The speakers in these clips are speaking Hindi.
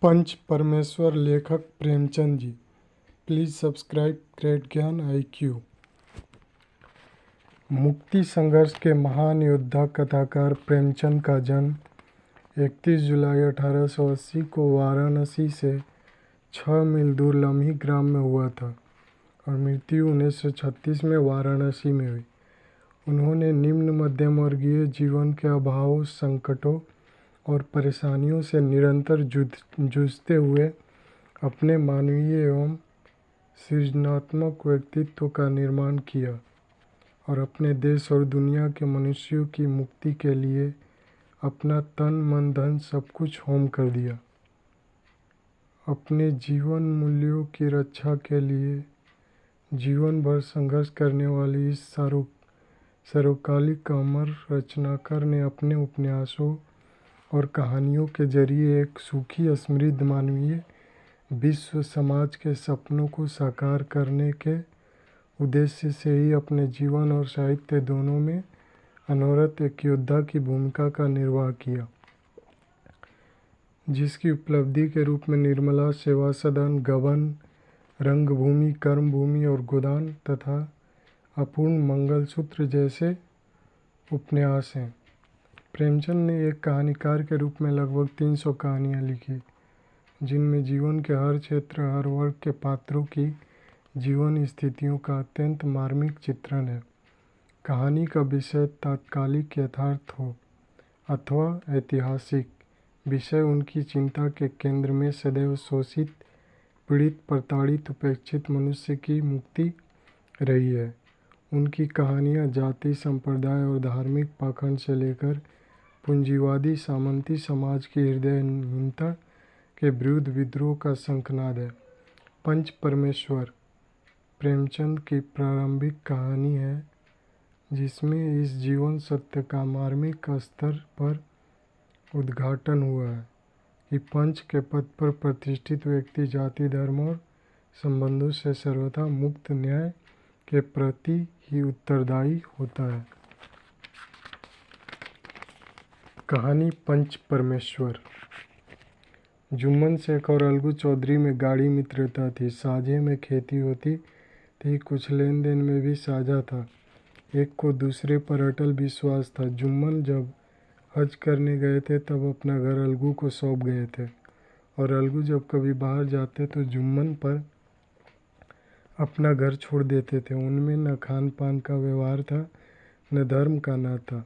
पंच परमेश्वर लेखक Premchand ji. Please subscribe great ज्ञान IQ। मुक्ति संघर्ष के महान योद्धा कथाकार प्रेमचंद का जन्म 31 जुलाई 1880 को वाराणसी से 6 मील दूर लम्ही ग्राम में हुआ था और मृत्यु 1936 में वाराणसी में हुई। उन्होंने निम्न मध्यम वर्गीय जीवन के अभावों, संकटों और परेशानियों से निरंतर जूझते हुए अपने मानवीय एवं सृजनात्मक व्यक्तित्व का निर्माण किया और अपने देश और दुनिया के मनुष्यों की मुक्ति के लिए अपना तन मन धन सब कुछ होम कर दिया। अपने जीवन मूल्यों की रक्षा के लिए जीवन भर संघर्ष करने वाली इस सर्वकालिक अमर रचनाकार ने अपने उपन्यासों और कहानियों के जरिए एक सुखी समृद्ध मानवीय विश्व समाज के सपनों को साकार करने के उद्देश्य से ही अपने जीवन और साहित्य दोनों में अनवरत एक योद्धा की भूमिका का निर्वाह किया, जिसकी उपलब्धि के रूप में निर्मला, सेवा सदन, गबन, रंगभूमि, कर्मभूमि और गोदान तथा अपूर्ण मंगलसूत्र जैसे उपन्यास हैं। प्रेमचंद ने एक कहानीकार के रूप में लगभग 300 कहानियाँ लिखी, जिनमें जीवन के हर क्षेत्र, हर वर्ग के पात्रों की जीवन स्थितियों का अत्यंत मार्मिक चित्रण है। कहानी का विषय तात्कालिक यथार्थ हो अथवा ऐतिहासिक, विषय उनकी चिंता के केंद्र में सदैव शोषित, पीड़ित, प्रताड़ित, उपेक्षित मनुष्य की मुक्ति रही है। उनकी कहानियाँ जाति, संप्रदाय और धार्मिक पाखंड से लेकर पूंजीवादी सामंती समाज की हृदयहीनता के विरुद्ध विद्रोह का शंखनाद है। पंच परमेश्वर प्रेमचंद की प्रारंभिक कहानी है, जिसमें इस जीवन सत्य का मार्मिक स्तर पर उद्घाटन हुआ है कि पंच के पद पर प्रतिष्ठित व्यक्ति जाति, धर्म और संबंधों से सर्वथा मुक्त न्याय के प्रति ही उत्तरदायी होता है। कहानी पंच परमेश्वर। जुम्मन शेख और अलगू चौधरी में गाढ़ी मित्रता थी। साझे में खेती होती थी, कुछ लेन देन में भी साझा था। एक को दूसरे पर अटल विश्वास था। जुम्मन जब हज करने गए थे तब अपना घर अलगू को सौंप गए थे और अलगू जब कभी बाहर जाते तो जुम्मन पर अपना घर छोड़ देते थे। उनमें न खान पान का व्यवहार था, न धर्म का नाता,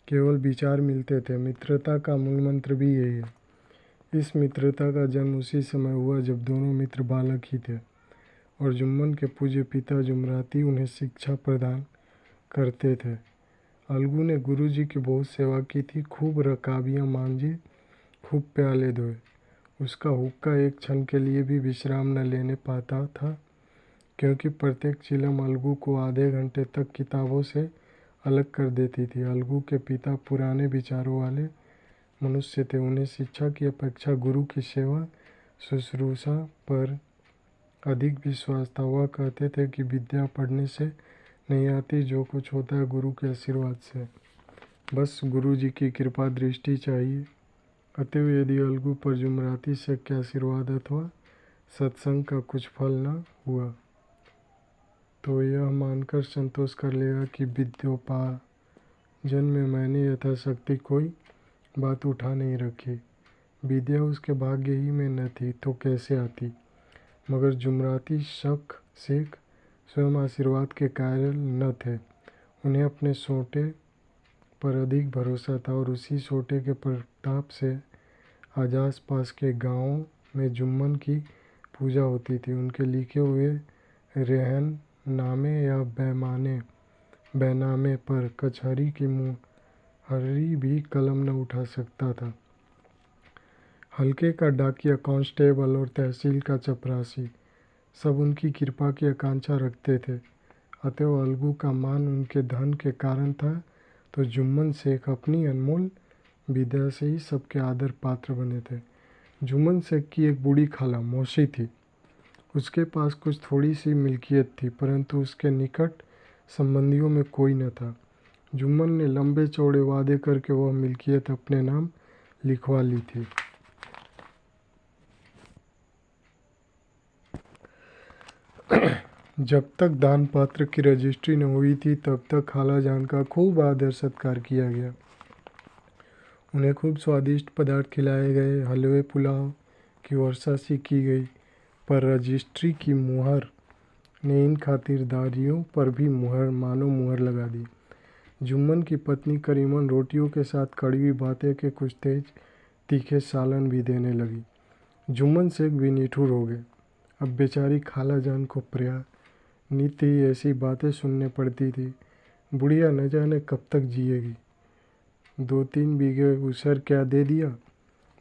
केवल विचार मिलते थे। मित्रता का मूल मंत्र भी यही है। इस मित्रता का जन्म उसी समय हुआ जब दोनों मित्र बालक ही थे और जुम्मन के पूज्य पिता जुमराती उन्हें शिक्षा प्रदान करते थे। अलगू ने गुरुजी की बहुत सेवा की थी, खूब रकाबियाँ मांझी, खूब प्याले धोए। उसका हुक्का एक क्षण के लिए भी विश्राम न लेने पाता था, क्योंकि प्रत्येक चिलम अलगू को आधे घंटे तक किताबों से अलग कर देती थी। अलगू के पिता पुराने विचारों वाले मनुष्य थे। उन्हें शिक्षा की अपेक्षा गुरु की सेवा शुश्रूषा पर अधिक विश्वास था। वह कहते थे कि विद्या पढ़ने से नहीं आती, जो कुछ होता है गुरु के आशीर्वाद से। बस गुरु जी की कृपा दृष्टि चाहिए। अतएव यदि अलगू पर जुमराती से क्या आशीर्वाद अथवा सत्संग का कुछ फल न हुआ तो यह मानकर संतोष कर लेगा कि विद्योपार्जन में मैंने यथाशक्ति कोई बात उठा नहीं रखी। विद्या उसके भाग्य ही में न थी तो कैसे आती। मगर जुमराती शेख स्वयं आशीर्वाद के कायल न थे। उन्हें अपने सोटे पर अधिक भरोसा था और उसी सोटे के प्रताप से आज आस पास के गाँवों में जुम्मन की पूजा होती थी। उनके लिखे हुए रेहन नामे या बैनामे पर कचहरी की मुहर्री भी कलम न उठा सकता था। हल्के का डाकिया, कांस्टेबल और तहसील का चपरासी सब उनकी कृपा की आकांक्षा रखते थे। अतएव अलगू का मान उनके धन के कारण था, तो जुम्मन शेख अपनी अनमोल विद्या से ही सबके आदर पात्र बने थे। जुम्मन शेख की एक बूढ़ी खाला मौसी थी। उसके पास कुछ थोड़ी सी मिल्कियत थी, परंतु उसके निकट संबंधियों में कोई न था। जुम्मन ने लंबे चौड़े वादे करके वह मिल्कियत अपने नाम लिखवा ली थी। जब तक दान पात्र की रजिस्ट्री न हुई थी तब तक खाला जान का खूब आदर सत्कार किया गया। उन्हें खूब स्वादिष्ट पदार्थ खिलाए गए, हलवे पुलाव की वर्षा सी की गई। पर रजिस्ट्री की मुहर ने इन खातिरदारियों पर भी मानो मुहर लगा दी। जुम्मन की पत्नी करीमन रोटियों के साथ कड़वी बातें के कुछ तेज तीखे सालन भी देने लगी। जुम्मन शेख भी निठुर हो गए। अब बेचारी खाला जान को नित्य ही ऐसी बातें सुनने पड़ती थी। बुढ़िया न जाने कब तक जिएगी। 2-3 बीघे उसर क्या दे दिया,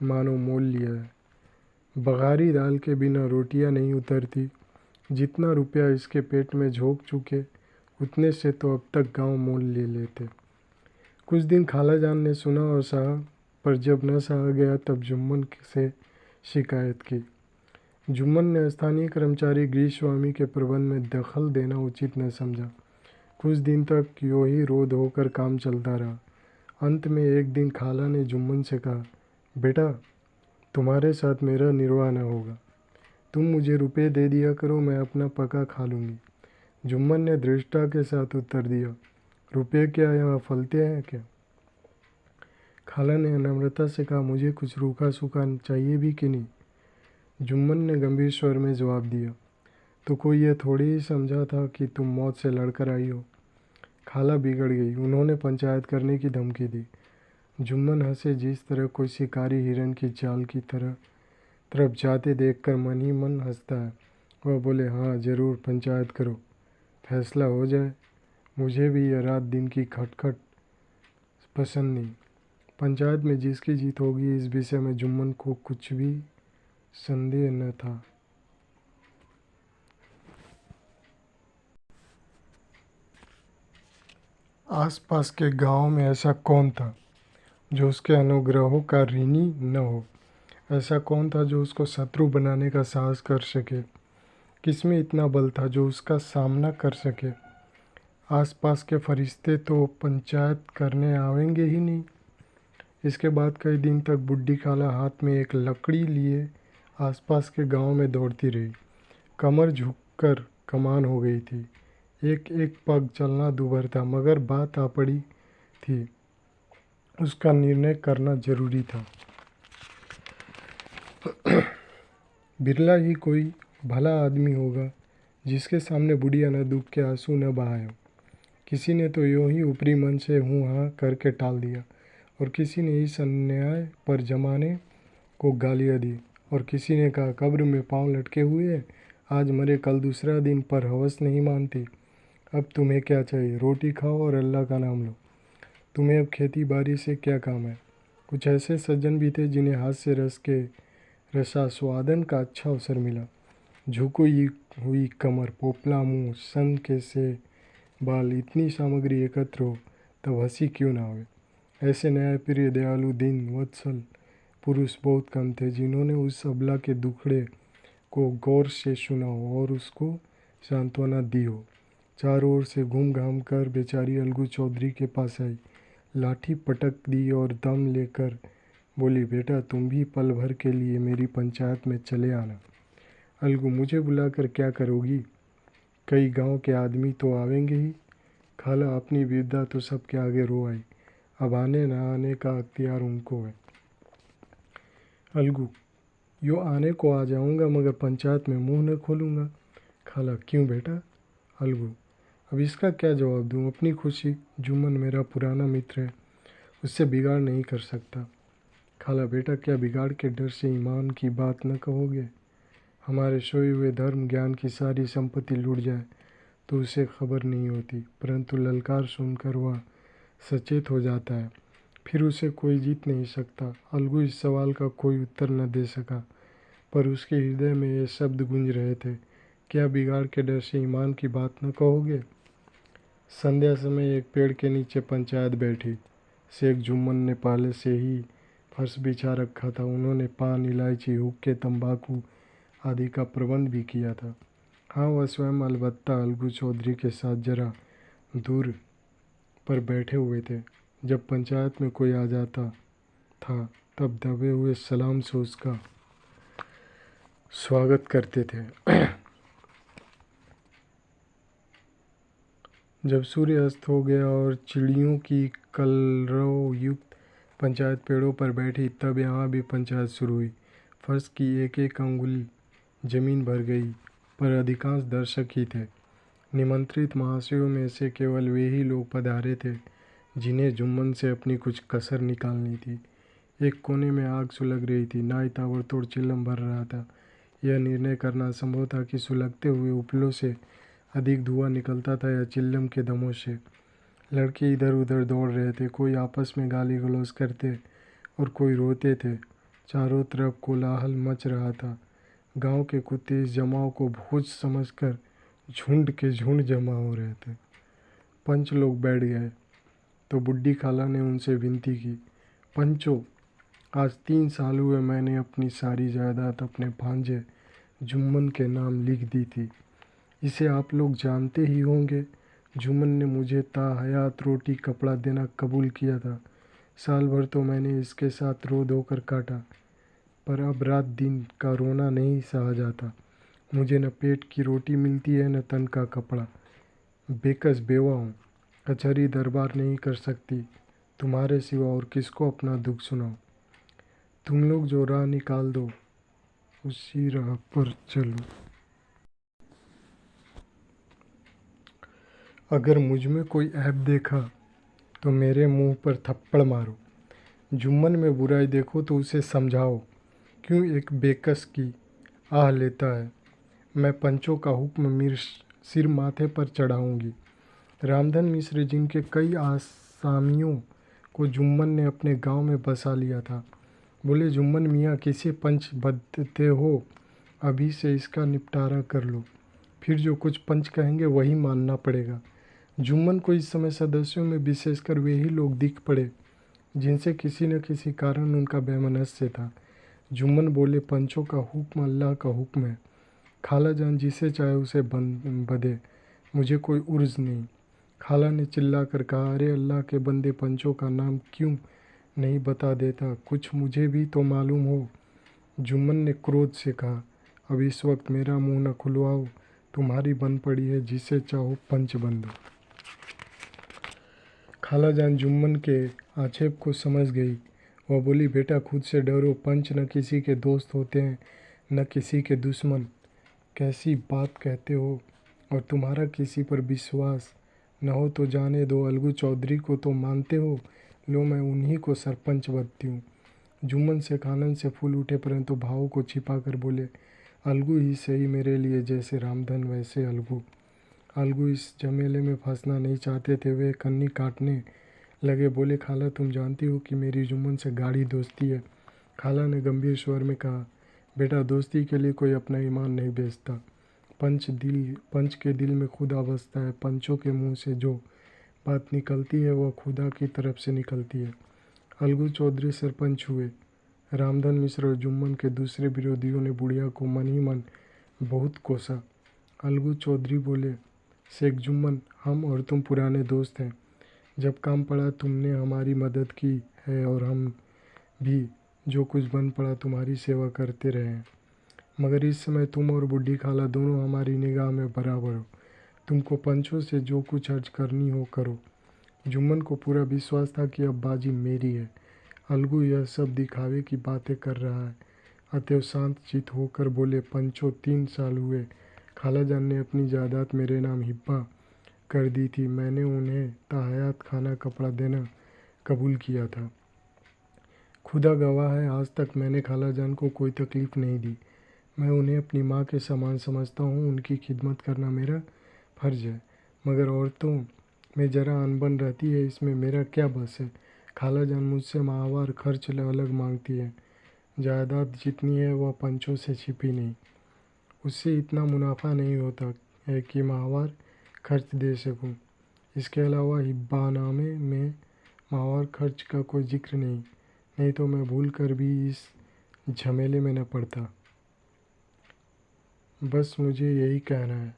मानो मोल लिया है। बघारी दाल के बिना रोटियां नहीं उतरती। जितना रुपया इसके पेट में झोंक चुके उतने से तो अब तक गांव मोल ले लेते। कुछ दिन खाला जान ने सुना और सहा, पर जब न सहा गया तब जुम्मन से शिकायत की। जुम्मन ने स्थानीय कर्मचारी गृहस्वामी के प्रबंध में दखल देना उचित न समझा। कुछ दिन तक यूं ही रोध होकर काम चलता रहा। अंत में एक दिन खाला ने जुम्मन से कहा, बेटा, तुम्हारे साथ मेरा निर्वाह न होगा। तुम मुझे रुपए दे दिया करो, मैं अपना पका खा लूँगी। जुम्मन ने दृढ़ता के साथ उत्तर दिया, रुपये क्या यहाँ फलते हैं क्या? खाला ने नम्रता से कहा, मुझे कुछ रूखा सूखा चाहिए भी कि नहीं? जुम्मन ने गंभीर स्वर में जवाब दिया, तो कोई ये थोड़ी ही समझा था कि तुम मौत से लड़कर आई हो। खाला बिगड़ गई। उन्होंने पंचायत करने की धमकी दी। जुम्मन हंसे, जिस तरह कोई शिकारी हिरन की चाल की तरफ जाते देखकर मन ही मन हंसता है। वह बोले, हाँ ज़रूर, पंचायत करो, फैसला हो जाए। मुझे भी यह रात दिन की खटखट पसंद नहीं। पंचायत में जिसकी जीत होगी इस विषय में जुम्मन को कुछ भी संदेह न था। आसपास के गांव में ऐसा कौन था जो उसके अनुग्रहों का ऋणी न हो? ऐसा कौन था जो उसको शत्रु बनाने का साहस कर सके? किसमें इतना बल था जो उसका सामना कर सके? आसपास के फरिश्ते तो पंचायत करने आवेंगे ही नहीं। इसके बाद कई दिन तक बुढ़ी खाला हाथ में एक लकड़ी लिए आसपास के गांव में दौड़ती रही। कमर झुककर कमान हो गई थी। एक एक पग चलना दूभर था, मगर बात आ पड़ी थी। उसका निर्णय करना जरूरी था। बिरला ही कोई भला आदमी होगा जिसके सामने बुढ़िया न दुख के आंसू न बहाए। किसी ने तो यूं ही ऊपरी मन से हूँ हाँ करके टाल दिया, और किसी ने इस अन्याय पर जमाने को गालियाँ दी, और किसी ने कहा, कब्र में पाँव लटके हुए, आज मरे कल दूसरा दिन, पर हवस नहीं मानती। अब तुम्हें क्या चाहिए? रोटी खाओ और अल्लाह का नाम लो। तुम्हें अब खेती बाड़ी से क्या काम है? कुछ ऐसे सज्जन भी थे जिन्हें हास्य रस के रसास्वादन का अच्छा अवसर मिला। झुकी हुई कमर, पोपला मुंह, सन के से बाल, इतनी सामग्री एकत्र हो तब हंसी क्यों ना आवे। ऐसे न्यायप्रिय, दयालु, दीन वत्सल पुरुष बहुत कम थे जिन्होंने उस अबला के दुखड़े को गौर से सुना हो और उसको सांत्वना दी हो। चारों ओर से घूम घाम कर बेचारी अलगू चौधरी के पास आई, लाठी पटक दी और दम लेकर बोली, बेटा, तुम भी पल भर के लिए मेरी पंचायत में चले आना। अलगू, मुझे बुलाकर क्या करोगी? कई गांव के आदमी तो आवेंगे ही। खाला अपनी विपदा तो सबके आगे रो आई। अब आने न आने का अख्तियार उनको है। अलगू, यो आने को आ जाऊंगा मगर पंचायत में मुंह न खोलूंगा। खाला, क्यों बेटा? अलगू, अब इसका क्या जवाब दूं? अपनी खुशी। जुम्मन मेरा पुराना मित्र है, उससे बिगाड़ नहीं कर सकता। खाला, बेटा, क्या बिगाड़ के डर से ईमान की बात न कहोगे? हमारे सोए हुए धर्म ज्ञान की सारी संपत्ति लुट जाए तो उसे खबर नहीं होती, परंतु ललकार सुनकर वह सचेत हो जाता है, फिर उसे कोई जीत नहीं सकता। अलगू इस सवाल का कोई उत्तर न दे सका, पर उसके हृदय में ये शब्द गूंज रहे थे, क्या बिगाड़ के डर से ईमान की बात न कहोगे? संध्या समय एक पेड़ के नीचे पंचायत बैठी। शेख जुम्मन ने पहले से ही फर्श बिछा रखा था। उन्होंने पान, इलायची, हुक्के, तंबाकू आदि का प्रबंध भी किया था। हाँ, वह स्वयं अलबत्ता अलगू चौधरी के साथ जरा दूर पर बैठे हुए थे। जब पंचायत में कोई आ जाता था तब दबे हुए सलाम से उसका स्वागत करते थे। जब सूर्य अस्त हो गया और चिड़ियों की कलरव युक्त पंचायत पेड़ों पर बैठी, तब यहाँ भी पंचायत शुरू हुई। फर्श की एक एक अंगुली जमीन भर गई, पर अधिकांश दर्शक ही थे। निमंत्रित महाशयों में से केवल वे ही लोग पधारे थे जिन्हें जुम्मन से अपनी कुछ कसर निकालनी थी। एक कोने में आग सुलग रही थी, नाई ताबड़तोड़ चिल्लम भर रहा था। यह निर्णय करना असंभव था कि सुलगते हुए उपलों से अधिक धुआं निकलता था या चिल्लम के दमों से। लड़के इधर उधर दौड़ रहे थे, कोई आपस में गाली गलौज करते और कोई रोते थे। चारों तरफ कोलाहल मच रहा था। गांव के कुत्ते इस जमाव को भोज समझकर झुंड के झुंड जमा हो रहे थे। पंच लोग बैठ गए तो बुड्ढी खाला ने उनसे विनती की, पंचो, आज 3 साल हुए मैंने अपनी सारी जायदाद अपने भांजे जुम्मन के नाम लिख दी थी। इसे आप लोग जानते ही होंगे। जुम्मन ने मुझे ताहयात रोटी कपड़ा देना कबूल किया था। साल भर तो मैंने इसके साथ रो धोकर काटा, पर अब रात दिन का रोना नहीं सहा जाता। मुझे न पेट की रोटी मिलती है न तन का कपड़ा। बेकस बेवा हूँ, कचहरी दरबार नहीं कर सकती। तुम्हारे सिवा और किसको अपना दुख सुनाऊं। तुम लोग जो राह निकाल दो उसी राह पर चलो। अगर मुझ में कोई ऐब देखा तो मेरे मुंह पर थप्पड़ मारो। जुम्मन में बुराई देखो तो उसे समझाओ क्यों एक बेकस की आह लेता है। मैं पंचों का हुक्म मेरे सिर माथे पर चढ़ाऊंगी। रामधन मिश्र जिनके कई आसामियों को जुम्मन ने अपने गांव में बसा लिया था, बोले, जुम्मन मियाँ किसे पंच बदते हो, अभी से इसका निपटारा कर लो, फिर जो कुछ पंच कहेंगे वही मानना पड़ेगा। जुम्मन को इस समय सदस्यों में विशेषकर वे ही लोग दिख पड़े जिनसे किसी न किसी कारण उनका वैमनस्य था। जुम्मन बोले, पंचों का हुक्म अल्लाह का हुक्म है। खाला जान जिसे चाहे उसे बंधे, मुझे कोई उर्ज नहीं। खाला ने चिल्ला कर कहा, अरे अल्लाह के बंदे, पंचों का नाम क्यों नहीं बता देता, कुछ मुझे भी तो मालूम हो। जुम्मन ने क्रोध से कहा, अब इस वक्त मेरा मुंह न खुलवाओ, तुम्हारी बन पड़ी है, जिसे चाहो पंच बंदो। खाला जान जुम्मन के आक्षेप को समझ गई। वह बोली, बेटा खुद से डरो, पंच न किसी के दोस्त होते हैं न किसी के दुश्मन। कैसी बात कहते हो, और तुम्हारा किसी पर विश्वास न हो तो जाने दो। अलगू चौधरी को तो मानते हो, लो मैं उन्हीं को सरपंच बनती हूँ। जुम्मन से आनंद से फूल उठे, परंतु भाव को छिपा कर बोले, अलगू ही सही मेरे लिए, जैसे रामधन वैसे अलगू। अलगू इस झमेले में फंसना नहीं चाहते थे। वे कन्नी काटने लगे, बोले, खाला तुम जानती हो कि मेरी जुम्मन से गाढ़ी दोस्ती है। खाला ने गंभीर स्वर में कहा, बेटा दोस्ती के लिए कोई अपना ईमान नहीं बेचता। पंच के दिल में खुदा बसता है। पंचों के मुंह से जो बात निकलती है वह खुदा की तरफ से निकलती है। अलगू चौधरी सरपंच हुए। रामधन मिश्र और जुम्मन के दूसरे विरोधियों ने बुढ़िया को मन ही मन बहुत कोसा। अलगू चौधरी बोले, शेख जुम्मन, हम और तुम पुराने दोस्त हैं। जब काम पड़ा तुमने हमारी मदद की है और हम भी जो कुछ बन पड़ा तुम्हारी सेवा करते रहे हैं। मगर इस समय तुम और बुढ़ी खाला दोनों हमारी निगाह में बराबर हो। तुमको पंचों से जो कुछ अर्ज करनी हो करो। जुम्मन को पूरा विश्वास था कि अब बाजी मेरी है। अलगू यह सब दिखावे की बातें कर रहा है, अतएव शांत चित होकर बोले, पंचों 3 साल हुए खाला जान ने अपनी जायदाद मेरे नाम हिब्बा कर दी थी। मैंने उन्हें ताहयात खाना कपड़ा देना कबूल किया था। खुदा गवाह है, आज तक मैंने खाला जान को कोई तकलीफ़ नहीं दी। मैं उन्हें अपनी माँ के समान समझता हूँ। उनकी खिदमत करना मेरा फ़र्ज़ है। मगर औरतों में ज़रा अनबन रहती है, इसमें मेरा क्या बस है। खाला जान मुझसे माहवार खर्च अलग मांगती है। जायदाद जितनी है वह पंचों से छिपी नहीं। उससे इतना मुनाफा नहीं होता है कि माहवार खर्च दे सकूं। इसके अलावा हिब्बानामे में माहवार खर्च का कोई जिक्र नहीं तो मैं भूल कर भी इस झमेले में न पड़ता। बस मुझे यही कहना है।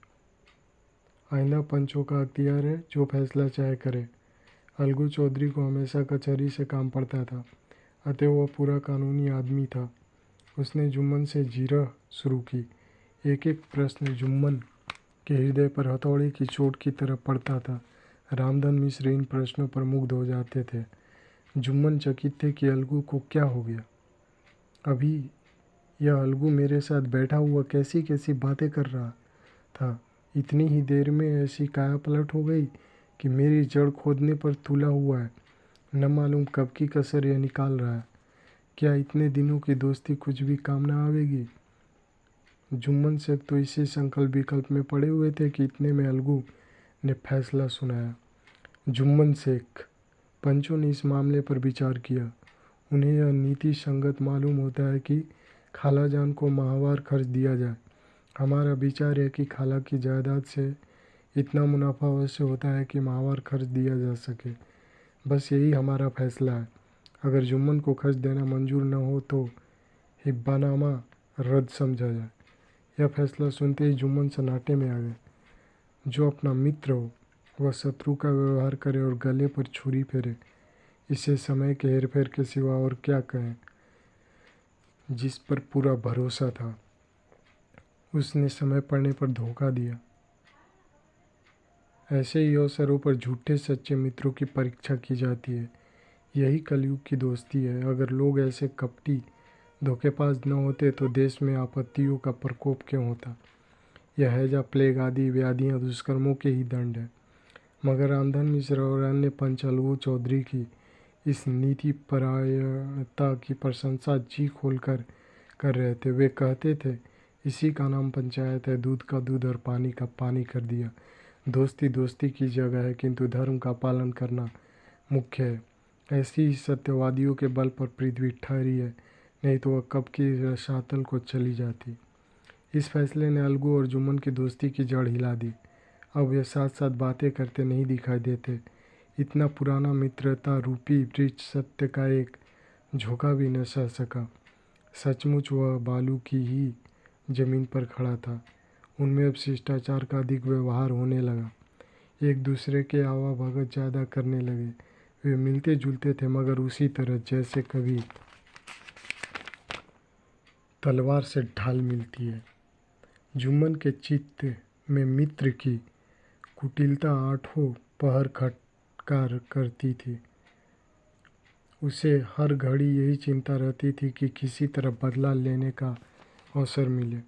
आइंदा पंचों का अख्तियार है, जो फैसला चाहे करे। अलगू चौधरी को हमेशा कचहरी से काम पड़ता था, अतः वह पूरा कानूनी आदमी था। उसने जुम्मन से जिरह शुरू की। एक एक प्रश्न जुम्मन के हृदय पर हथौड़े की चोट की तरह पड़ता था। रामधन मिश्र इन प्रश्नों पर मुग्ध हो जाते थे। जुम्मन चकित थे कि अलगू को क्या हो गया। अभी यह अलगू मेरे साथ बैठा हुआ कैसी कैसी बातें कर रहा था। इतनी ही देर में ऐसी काया पलट हो गई कि मेरी जड़ खोदने पर तुला हुआ है। न मालूम कब की कसर यह निकाल रहा है। क्या इतने दिनों की दोस्ती कुछ भी काम न आवेगी। जुम्मन शेख तो इसी संकल्प विकल्प में पड़े हुए थे कि इतने में अलगू ने फैसला सुनाया। जुम्मन शेख, पंचों ने इस मामले पर विचार किया। उन्हें यह नीति संगत मालूम होता है कि खालाजान को माहवार खर्च दिया जाए। हमारा विचार है कि खाला की जायदाद से इतना मुनाफा अवश्य होता है कि माहवार खर्च दिया जा सके। बस यही हमारा फैसला है। अगर जुम्मन को खर्च देना मंजूर न हो तो हिब्बानामा रद्द समझा जाए। यह फैसला सुनते ही जुम्मन सन्नाटे में आ गए। जो अपना मित्र हो वह शत्रु का व्यवहार करे और गले पर छुरी फेरे, इसे समय के हेरफेर के सिवा और क्या कहें। जिस पर पूरा भरोसा था उसने समय पड़ने पर धोखा दिया। ऐसे ही अवसरों पर झूठे सच्चे मित्रों की परीक्षा की जाती है। यही कलयुग की दोस्ती है। अगर लोग ऐसे कपटी धोखेबाज न होते तो देश में आपत्तियों का प्रकोप क्यों होता। यह हैजा, प्लेग आदि व्याधियाँ दुष्कर्मों के ही दंड है। मगर रामधन मिश्र और अन्य पंच अलगू चौधरी की इस नीति परायणता की प्रशंसा जी खोलकर कर रहे थे। वे कहते थे, इसी का नाम पंचायत है। दूध का दूध और पानी का पानी कर दिया। दोस्ती दोस्ती की जगह है, किंतु धर्म का पालन करना मुख्य है। ऐसी ही सत्यवादियों के बल पर पृथ्वी ठहरी है, नहीं तो वह कब की रसातल को चली जाती। इस फैसले ने अलगू और जुम्मन की दोस्ती की जड़ हिला दी। अब वे साथ साथ बातें करते नहीं दिखाई देते। इतना पुराना मित्रता रूपी वृक्ष सत्य का एक झोंका भी न सह सका। सचमुच वह बालू की ही जमीन पर खड़ा था। उनमें अब शिष्टाचार का अधिक व्यवहार होने लगा। एक दूसरे के आवा भगत ज़्यादा करने लगे। वे मिलते जुलते थे, मगर उसी तरह जैसे कभी तलवार से ढाल मिलती है। जुम्मन के चित्त में मित्र की कुटिलता आठों पहर खटकार करती थी। उसे हर घड़ी यही चिंता रहती थी कि किसी तरह बदला लेने का अवसर मिले।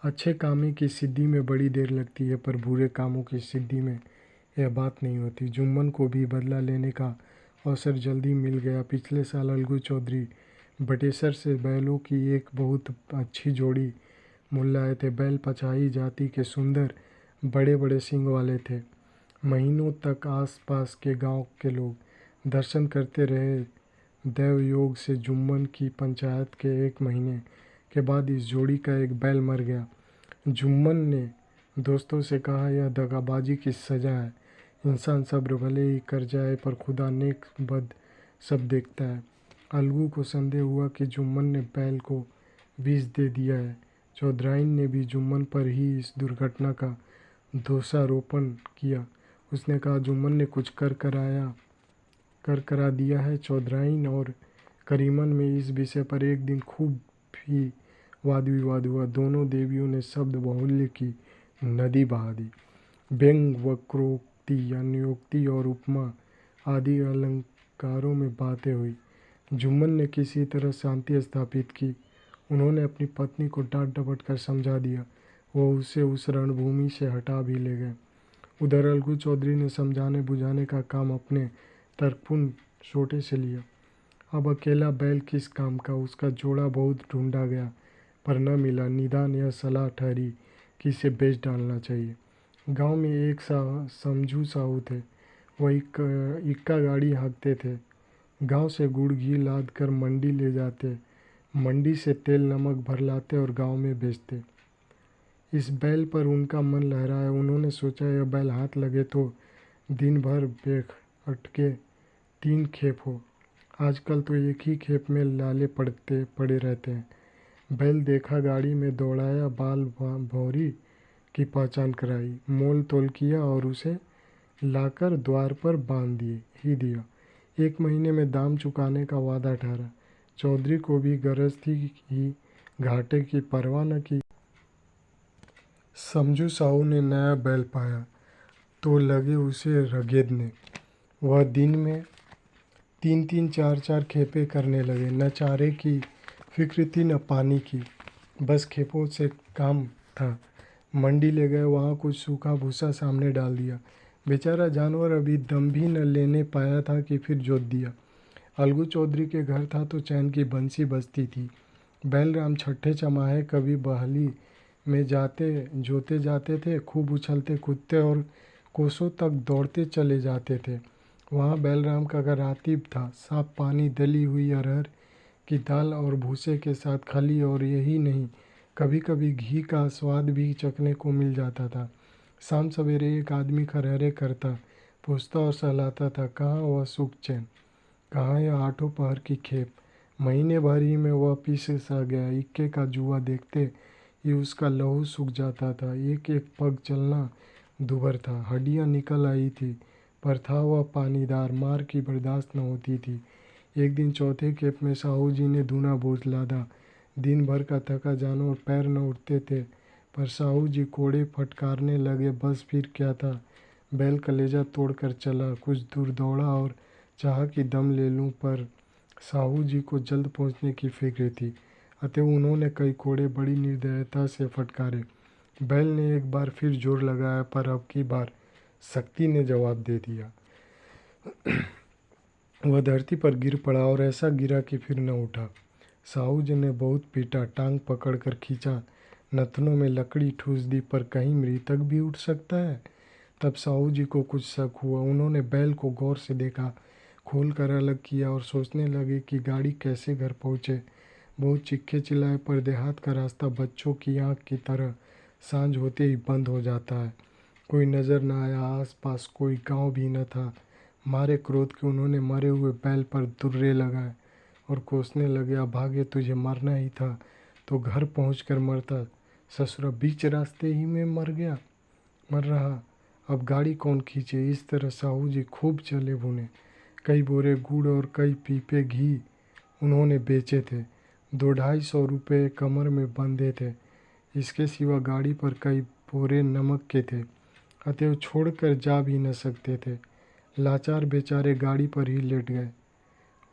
अच्छे कामों की सिद्धि में बड़ी देर लगती है, पर बुरे कामों की सिद्धि में यह बात नहीं होती। जुम्मन को भी बदला लेने का अवसर जल्दी मिल गया। पिछले साल अलगू चौधरी बटेसर से बैलों की एक बहुत अच्छी जोड़ी मूल लाए थे। बैल पचाही जाति के सुंदर बड़े बड़े सींग वाले थे। महीनों तक आस पास के गांव के लोग दर्शन करते रहे। दैव योग से जुम्मन की पंचायत के 1 महीने के बाद इस जोड़ी का एक बैल मर गया। जुम्मन ने दोस्तों से कहा, यह दगाबाजी की सज़ा है। इंसान सब्र भले ही कर जाए, पर खुदा नेक बद सब देखता है। अलगू को संदेह हुआ कि जुम्मन ने बैल को विष दे दिया है। चौधराइन ने भी जुम्मन पर ही इस दुर्घटना का दोषारोपण किया। उसने कहा, जुम्मन ने कुछ कर करा दिया है। चौधराइन और करीमन में इस विषय पर एक दिन खूब ही वाद विवाद हुआ। दोनों देवियों ने शब्द बाहुल्य की नदी बहा दी। व्यंग, वक्रोक्ति, अन्योक्ति और उपमा आदि अलंकारों में बातें हुई। जुम्मन ने किसी तरह शांति स्थापित की। उन्होंने अपनी पत्नी को डांट डपट कर समझा दिया। वह उसे उस रणभूमि से हटा भी ले गए। उधर अलगू चौधरी ने समझाने बुझाने का काम अपने तर्कपूर्ण छोटे से लिया। अब अकेला बैल किस काम का। उसका जोड़ा बहुत ढूंढा गया, पर न मिला। निदान यह सलाह ठहरी कि इसे बेच डालना चाहिए। गांव में एक समझू साहू थे। वह इक्का गाड़ी हाँकते थे। गांव से गुड़ घी लाद कर मंडी ले जाते। मंडी से तेल नमक भर लाते और गांव में बेचते। इस बैल पर उनका मन लहराया। उन्होंने सोचा, यह बैल हाथ लगे तो दिन भर बेखटके 3 खेप हो। आजकल तो एक ही खेप में लाले पड़े रहते हैं। बैल देखा, गाड़ी में दौड़ाया, बाल भौरी की पहचान कराई, मोल तोल किया और उसे लाकर द्वार पर बांध दिया। 1 महीने में दाम चुकाने का वादा ठहरा। चौधरी को भी गरज थी कि घाटे की परवाह न की। समझू साहू ने नया बैल पाया तो लगे उसे रगेदने। वह दिन में 3-3 4-4 खेपे करने लगे। न चारे की फिक्र थी न पानी की, बस खेपों से काम था। मंडी ले गए, वहाँ कुछ सूखा भूसा सामने डाल दिया। बेचारा जानवर अभी दम भी न लेने पाया था कि फिर जोत दिया। अलगू चौधरी के घर था तो चैन की बंसी बजती थी। बैलराम छठे चमाहे कभी बहली में जोते जाते थे, खूब उछलते कूदते और कोसों तक दौड़ते चले जाते थे। वहाँ बैलराम का घर रातीब था। साफ पानी, दली हुई अरहर की दाल और भूसे के साथ खली, और यही नहीं, कभी कभी घी का स्वाद भी चखने को मिल जाता था। शाम सवेरे एक आदमी खरहरे करता, पूछता और सहलाता था। कहाँ वह सुख चैन, कहाँ यह आठों पहर की खेप। महीने भर ही में वह पीस सा गया। इक्के का जुआ देखते ही उसका लहू सूख जाता था। एक एक पग चलना दुभर था, हड्डियाँ निकल आई थी, पर था वह पानीदार, मार की बर्दाश्त न होती थी। एक दिन चौथे खेप में साहू जी ने दूना बोझ लादा। दिन भर का थका जानवर पैर न उठते थे, पर साहू जी कोड़े फटकारने लगे। बस फिर क्या था, बैल कलेजा तोड़कर चला। कुछ दूर दौड़ा और चाहा कि दम ले लूं, पर साहू जी को जल्द पहुंचने की फिक्र थी, अतः उन्होंने कई कोड़े बड़ी निर्दयता से फटकारे। बैल ने एक बार फिर जोर लगाया, पर अब की बार शक्ति ने जवाब दे दिया। वह धरती पर गिर पड़ा और ऐसा गिरा कि फिर न उठा। साहू जी ने बहुत पीटा, टांग पकड़कर खींचा, नथनों में लकड़ी ठूस दी, पर कहीं मृतक भी उठ सकता है। तब साहू जी को कुछ शक हुआ। उन्होंने बैल को गौर से देखा, खोल कर अलग किया और सोचने लगे कि गाड़ी कैसे घर पहुँचे। बहुत चीखे चिल्लाए, पर देहात का रास्ता बच्चों की आँख की तरह सांझ होते ही बंद हो जाता है। कोई नज़र न आया, आसपास कोई गांव भी न था। मारे क्रोध के उन्होंने मरे हुए बैल पर दुर्रे लगाए और कोसने लगे। अभागे, तुझे मरना ही था तो घर पहुंचकर मरता, ससुरा बीच रास्ते ही में मर रहा। अब गाड़ी कौन खींचे। इस तरह साहू जी खूब चले बुने। कई बोरे गुड़ और कई पीपे घी उन्होंने बेचे थे। 200-250 रुपये कमर में बंधे थे। इसके सिवा गाड़ी पर कई बोरे नमक के थे, अतः छोड़कर जा भी न सकते थे। लाचार बेचारे गाड़ी पर ही लेट गए।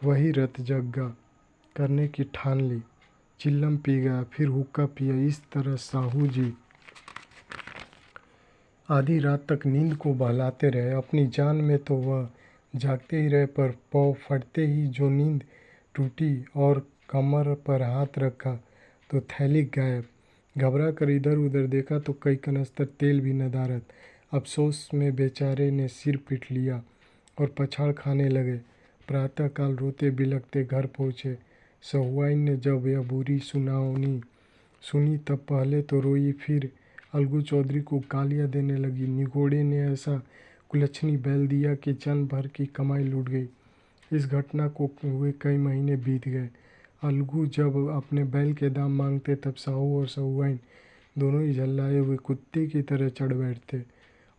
वही रत जग्गा करने की ठान ली। चिल्लम पी गया, फिर हुक्का पिया। इस तरह साहू जी आधी रात तक नींद को बहलाते रहे। अपनी जान में तो वह जागते ही रहे, पर पौ फटते ही जो नींद टूटी और कमर पर हाथ रखा तो थैली गायब। घबरा कर इधर उधर देखा तो कई कनस्तर तेल भी नदारद। अफसोस में बेचारे ने सिर पीट लिया और पछाड़ खाने लगे। प्रातःकाल रोते बिलखते घर पहुँचे। सहुआइन ने जब यह बुरी सुनावनी सुनी तब पहले तो रोई, फिर अलगू चौधरी को गालियाँ देने लगी। निगोड़े ने ऐसा कुलच्छनी बैल दिया कि जन भर की कमाई लूट गई। इस घटना को हुए कई महीने बीत गए। अलगू जब अपने बैल के दाम मांगते तब साहू और सहुआइन दोनों ही झल्लाए हुए कुत्ते की तरह चढ़ बैठते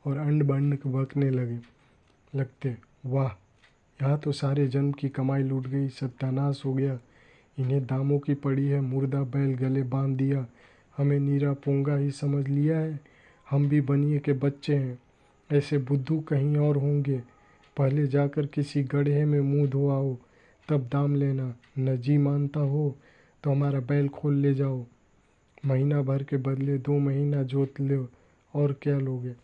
और अंड बंड बकने लगते। वाह, यहाँ तो सारे जन्म की कमाई लूट गई, सत्यानाश हो गया। इन्हें दामों की पड़ी है। मुर्दा बैल गले बांध दिया, हमें नीरा पोंगा ही समझ लिया है। हम भी बनिए के बच्चे हैं। ऐसे बुद्धू कहीं और होंगे। पहले जाकर किसी गड्ढे में मुंह धोआओ, तब दाम लेना। न जी मानता हो तो हमारा बैल खोल ले जाओ। महीना भर के बदले 2 महीना जोत लो, और क्या लोगे।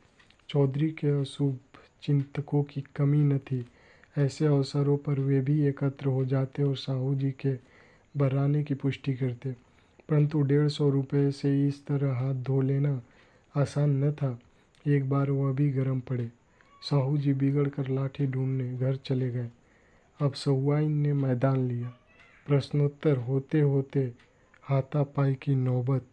चौधरी के अशुभ चिंतकों की कमी न थी। ऐसे अवसरों पर वे भी एकत्र हो जाते और साहू जी के बर्राने की पुष्टि करते। परंतु 150 रुपये से इस तरह हाथ धो लेना आसान न था। एक बार वह भी गर्म पड़े। साहू जी बिगड़ कर लाठी ढूंढने घर चले गए। अब सहुआइन ने मैदान लिया। प्रश्नोत्तर होते होते हाथापाई की नौबत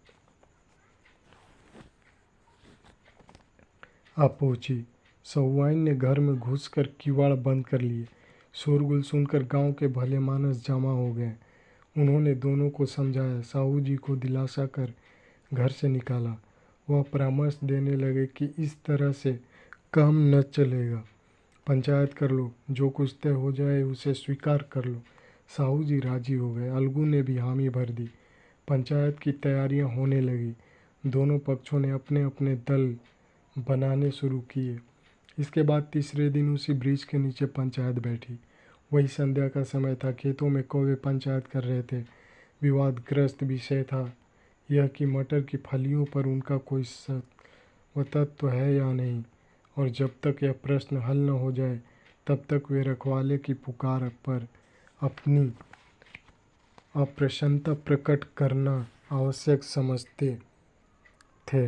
आ पहुंची। सहुआइन ने घर में घुसकर किवाड़ बंद कर लिए। शोरगुल सुनकर गांव के भले मानस जमा हो गए। उन्होंने दोनों को समझाया, साहू जी को दिलासा कर घर से निकाला। वह परामर्श देने लगे कि इस तरह से काम न चलेगा। पंचायत कर लो, जो कुछ तय हो जाए उसे स्वीकार कर लो। साहू जी राजी हो गए। अलगू ने भी हामी भर दी। पंचायत की तैयारियां होने लगी। दोनों पक्षों ने अपने अपने दल बनाने शुरू किए। इसके बाद तीसरे दिन उसी वृक्ष के नीचे पंचायत बैठी। वही संध्या का समय था। खेतों में कौवे पंचायत कर रहे थे। विवादग्रस्त विषय था यह कि मटर की फलियों पर उनका कोई सत्वतत्व है या नहीं, और जब तक यह प्रश्न हल न हो जाए तब तक वे रखवाले की पुकार पर अपनी अप्रसन्नता प्रकट करना आवश्यक समझते थे।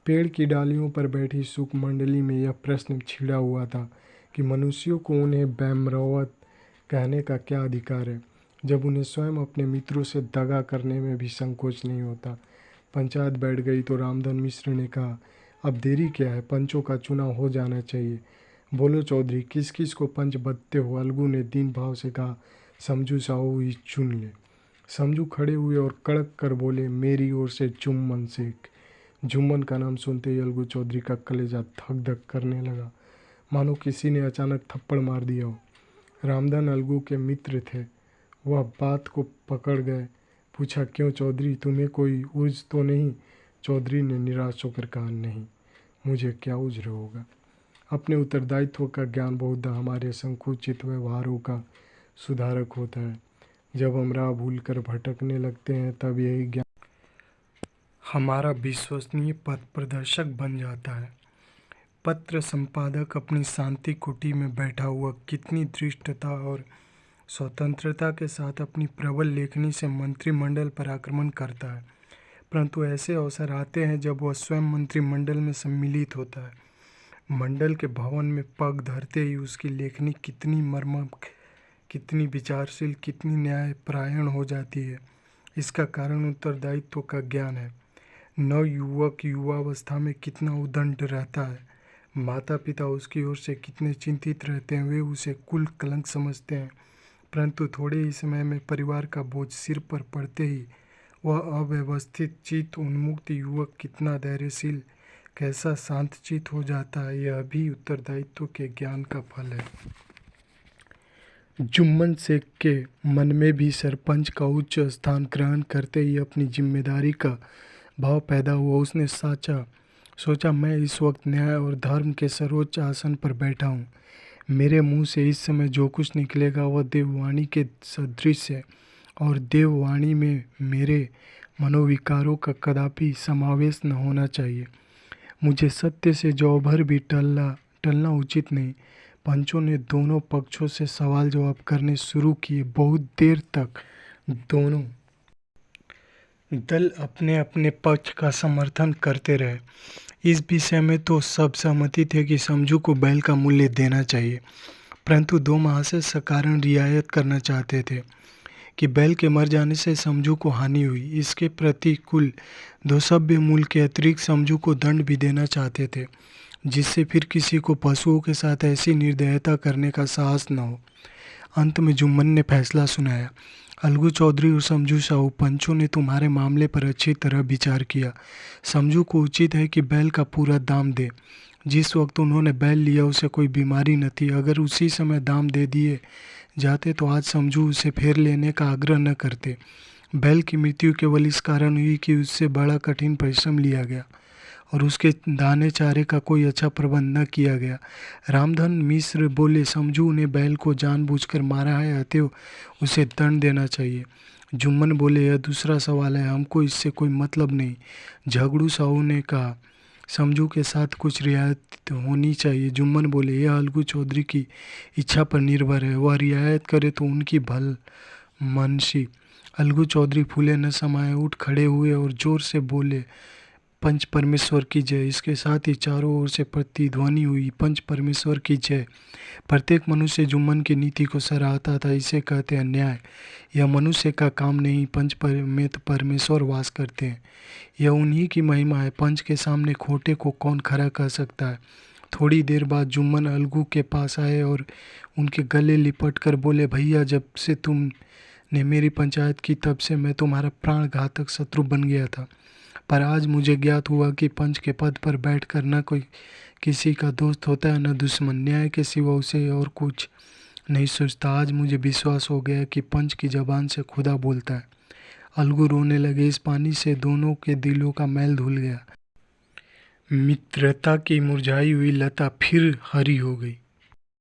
पेड़ की डालियों पर बैठी शुक मंडली में यह प्रश्न छिड़ा हुआ था कि मनुष्यों को उन्हें वैम्रवत कहने का क्या अधिकार है, जब उन्हें स्वयं अपने मित्रों से दगा करने में भी संकोच नहीं होता। पंचायत बैठ गई तो रामधन मिश्र ने कहा, अब देरी क्या है, पंचों का चुनाव हो जाना चाहिए। बोलो चौधरी, किस किस को पंच बदते हो? अलगू ने दीन भाव से कहा, समझू साहू ही चुन ले। समझू खड़े हुए और कड़क कर बोले, मेरी ओर से जुम्मन शेख। जुम्मन का नाम सुनते ही अलगू चौधरी का कलेजा धक धक करने लगा, मानो किसी ने अचानक थप्पड़ मार दिया हो। रामधन अलगू के मित्र थे। वह बात को पकड़ गए। पूछा, क्यों चौधरी, तुम्हें कोई उज्र तो नहीं? चौधरी ने निराश होकर कहा, नहीं, मुझे क्या उज्र होगा। अपने उत्तरदायित्व का ज्ञान बहुधा हमारे संकुचित व्यवहारों का सुधारक होता है। जब हम राह भूल कर भटकने लगते हैं तब यही ज्ञान हमारा विश्वसनीय पथ प्रदर्शक बन जाता है। पत्र संपादक अपनी शांति कुटी में बैठा हुआ कितनी धृष्टता और स्वतंत्रता के साथ अपनी प्रबल लेखनी से मंत्रिमंडल पर आक्रमण करता है, परंतु ऐसे अवसर आते हैं जब वह स्वयं मंत्रिमंडल में सम्मिलित होता है। मंडल के भवन में पग धरते ही उसकी लेखनी कितनी मर्मक, कितनी विचारशील, कितनी न्यायपरायण हो जाती है। इसका कारण उत्तरदायित्व का ज्ञान है। नवयुवक युवावस्था में कितना उद्दंड रहता है। माता पिता उसकी ओर से कितने चिंतित रहते हैं। वे उसे कुल कलंक समझते हैं, परंतु थोड़े ही समय में परिवार का बोझ सिर पर पड़ते ही वह अव्यवस्थित चित्त उन्मुक्त युवक कितना धैर्यशील, कैसा शांतचित्त हो जाता है। यह भी उत्तरदायित्व के ज्ञान का फल है। जुम्मन शेख के मन में भी सरपंच का उच्च स्थान ग्रहण करते ही अपनी जिम्मेदारी का भाव पैदा हुआ। उसने सोचा, मैं इस वक्त न्याय और धर्म के सर्वोच्च आसन पर बैठा हूँ। मेरे मुंह से इस समय जो कुछ निकलेगा वह देववाणी के सदृश है, और देववाणी में मेरे मनोविकारों का कदापि समावेश न होना चाहिए। मुझे सत्य से जौ भर भी टलना उचित नहीं। पंचों ने दोनों पक्षों से सवाल जवाब करने शुरू किए। बहुत देर तक दोनों दल अपने अपने पक्ष का समर्थन करते रहे। इस विषय में तो सब सहमति थे कि समझू को बैल का मूल्य देना चाहिए, परंतु दो महाशय सकारण रियायत करना चाहते थे कि बैल के मर जाने से समझू को हानि हुई। इसके प्रतिकूल दो सभ्य मूल्य के अतिरिक्त समझू को दंड भी देना चाहते थे, जिससे फिर किसी को पशुओं के साथ ऐसी निर्दयता करने का साहस न हो। अंत में जुम्मन ने फैसला सुनाया, अलगू चौधरी और समझू साहू, पंचों ने तुम्हारे मामले पर अच्छी तरह विचार किया। समझू को उचित है कि बैल का पूरा दाम दे। जिस वक्त उन्होंने बैल लिया उसे कोई बीमारी न थी। अगर उसी समय दाम दे दिए जाते तो आज समझू उसे फेर लेने का आग्रह न करते। बैल की मृत्यु केवल इस कारण हुई कि उससे बड़ा कठिन परिश्रम लिया गया और उसके दाने चारे का कोई अच्छा प्रबंध न किया गया। रामधन मिश्र बोले, समझू ने बैल को जानबूझकर मारा है, अतएव उसे दंड देना चाहिए। जुम्मन बोले, यह दूसरा सवाल है, हमको इससे कोई मतलब नहीं। झगड़ू साहू ने कहा, समझू के साथ कुछ रियायत होनी चाहिए। जुम्मन बोले, यह अलगू चौधरी की इच्छा पर निर्भर है, वह रियायत करे तो उनकी भल मनसी। अलगू चौधरी फूले न समाये उठ खड़े हुए और जोर से बोले, पंच परमेश्वर की जय। इसके साथ ही चारों ओर से प्रतिध्वनि हुई, पंच परमेश्वर की जय। प्रत्येक मनुष्य जुम्मन की नीति को सराहता था। इसे कहते हैं न्याय। यह मनुष्य का काम नहीं, पंच में तो परमेश्वर वास करते हैं। यह उन्हीं की महिमा है। पंच के सामने खोटे को कौन खरा कह सकता है। थोड़ी देर बाद जुम्मन अलगू के पास आए और उनके गले लिपट कर बोले, भैया, जब से तुमने मेरी पंचायत की तब से मैं तुम्हारा प्राणघातक शत्रु बन गया था, पर आज मुझे ज्ञात हुआ कि पंच के पद पर बैठकर न कोई किसी का दोस्त होता है न दुश्मन। न्याय के सिवा उसे और कुछ नहीं सोचता। आज मुझे विश्वास हो गया कि पंच की जबान से खुदा बोलता है। अलगू रोने लगे। इस पानी से दोनों के दिलों का मैल धुल गया। मित्रता की मुरझाई हुई लता फिर हरी हो गई।